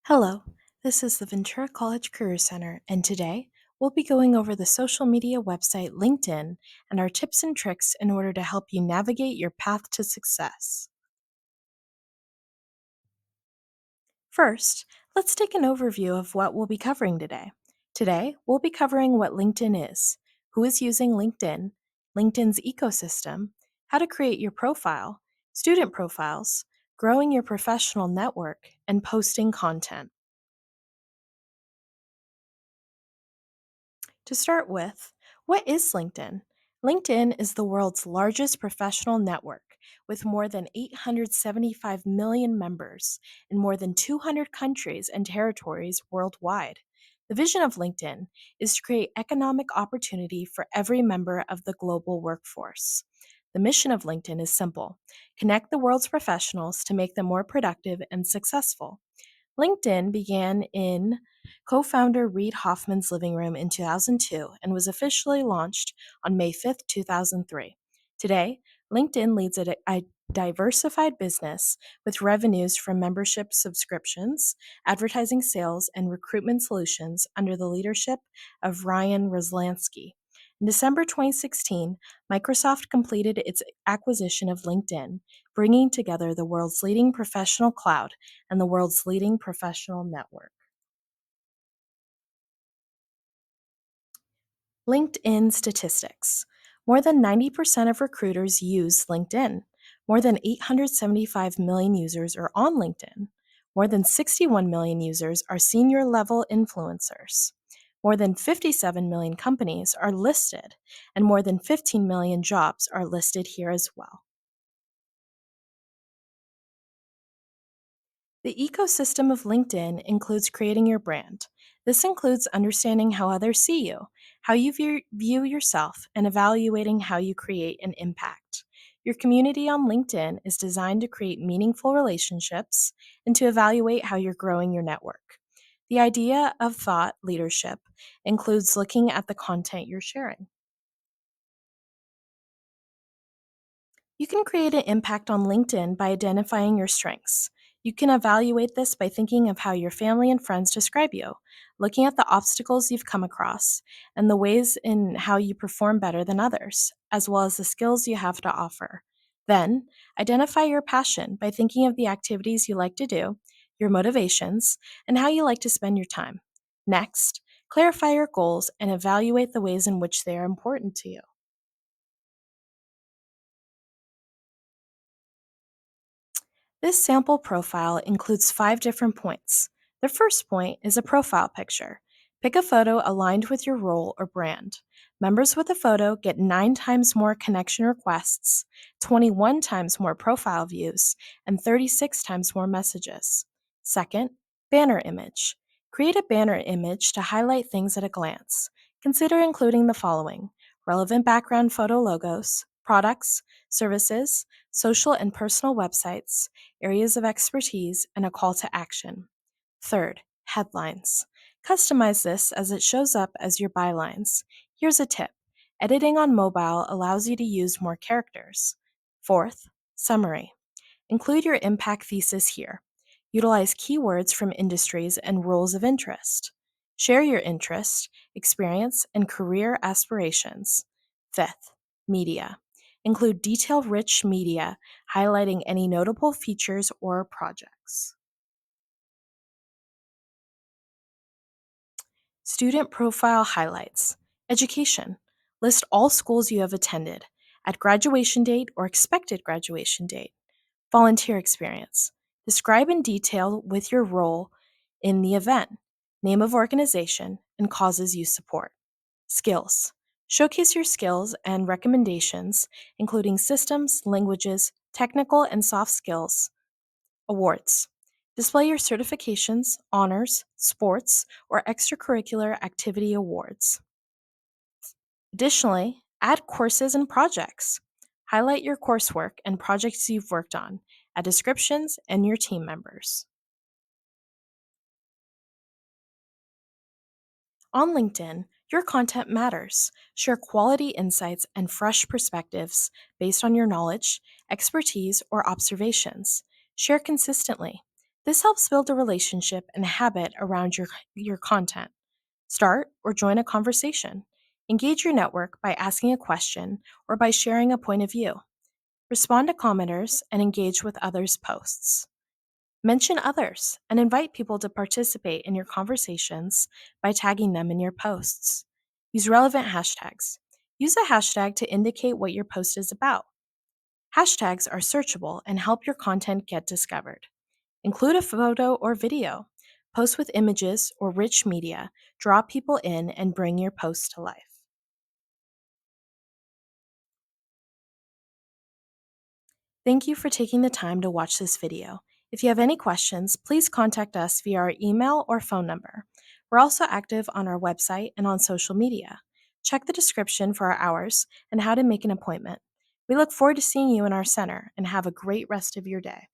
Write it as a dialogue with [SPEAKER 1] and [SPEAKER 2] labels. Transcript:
[SPEAKER 1] Hello, this is the Ventura College Career Center, and today we'll be going over the social media website LinkedIn and our tips and tricks in order to help you navigate your path to success. First, let's take an overview of what we'll be covering today. Today, we'll be covering what LinkedIn is, who is using LinkedIn, LinkedIn's ecosystem, how to create your profile, student profiles, growing your professional network, and posting content. To start with, what is LinkedIn? LinkedIn is the world's largest professional network with more than 875 million members in more than 200 countries and territories worldwide. The vision of LinkedIn is to create economic opportunity for every member of the global workforce. The mission of LinkedIn is simple: connect the world's professionals to make them more productive and successful. LinkedIn began in co founder Reid Hoffman's living room in 2002 and was officially launched on May 5th, 2003. Today, LinkedIn leads a diversified business with revenues from membership subscriptions, advertising sales, and recruitment solutions under the leadership of Ryan Roslansky. In December 2016, Microsoft completed its acquisition of LinkedIn, bringing together the world's leading professional cloud and the world's leading professional network. LinkedIn statistics. More than 90% of recruiters use LinkedIn. More than 875 million users are on LinkedIn. More than 61 million users are senior level influencers. More than 57 million companies are listed, and more than 15 million jobs are listed here as well. The ecosystem of LinkedIn includes creating your brand. This includes understanding how others see you, how you view yourself, and evaluating how you create an impact. Your community on LinkedIn is designed to create meaningful relationships and to evaluate how you're growing your network. The idea of thought leadership includes looking at the content you're sharing. You can create an impact on LinkedIn by identifying your strengths. You can evaluate this by thinking of how your family and friends describe you, looking at the obstacles you've come across, and the ways in how you perform better than others, as well as the skills you have to offer. Then, identify your passion by thinking of the activities you like to do, your motivations, and how you like to spend your time. Next, clarify your goals and evaluate the ways in which they are important to you. This sample profile includes 5 different points. The first point is a profile picture. Pick a photo aligned with your role or brand. Members with a photo get 9 times more connection requests, 21 times more profile views, and 36 times more messages. Second, banner image. Create a banner image to highlight things at a glance. Consider including the following: relevant background photo logos, products, services, social and personal websites, areas of expertise, and a call to action. Third, headlines. Customize this as it shows up as your bylines. Here's a tip: editing on mobile allows you to use more characters. Fourth, summary. Include your impact thesis here. Utilize keywords from industries and roles of interest. Share your interest, experience, and career aspirations. Fifth, media. Include detail rich media highlighting any notable features or projects. Student profile highlights. Education. List all schools you have attended at graduation date or expected graduation date. Volunteer experience. Describe in detail with your role in the event, name of organization, and causes you support. Skills. Showcase your skills and recommendations, including systems, languages, technical and soft skills. Awards. Display your certifications, honors, sports, or extracurricular activity awards. Additionally, add courses and projects. Highlight your coursework and projects you've worked on, add descriptions, and your team members. On LinkedIn, your content matters. Share quality insights and fresh perspectives based on your knowledge, expertise, or observations. Share consistently. This helps build a relationship and habit around your content. Start or join a conversation. Engage your network by asking a question or by sharing a point of view. Respond to commenters and engage with others' posts. Mention others and invite people to participate in your conversations by tagging them in your posts. Use relevant hashtags. Use a hashtag to indicate what your post is about. Hashtags are searchable and help your content get discovered. Include a photo or video. Post with images or rich media. Draw people in and bring your post to life. Thank you for taking the time to watch this video. If you have any questions, please contact us via our email or phone number. We're also active on our website and on social media. Check the description for our hours and how to make an appointment. We look forward to seeing you in our center and have a great rest of your day.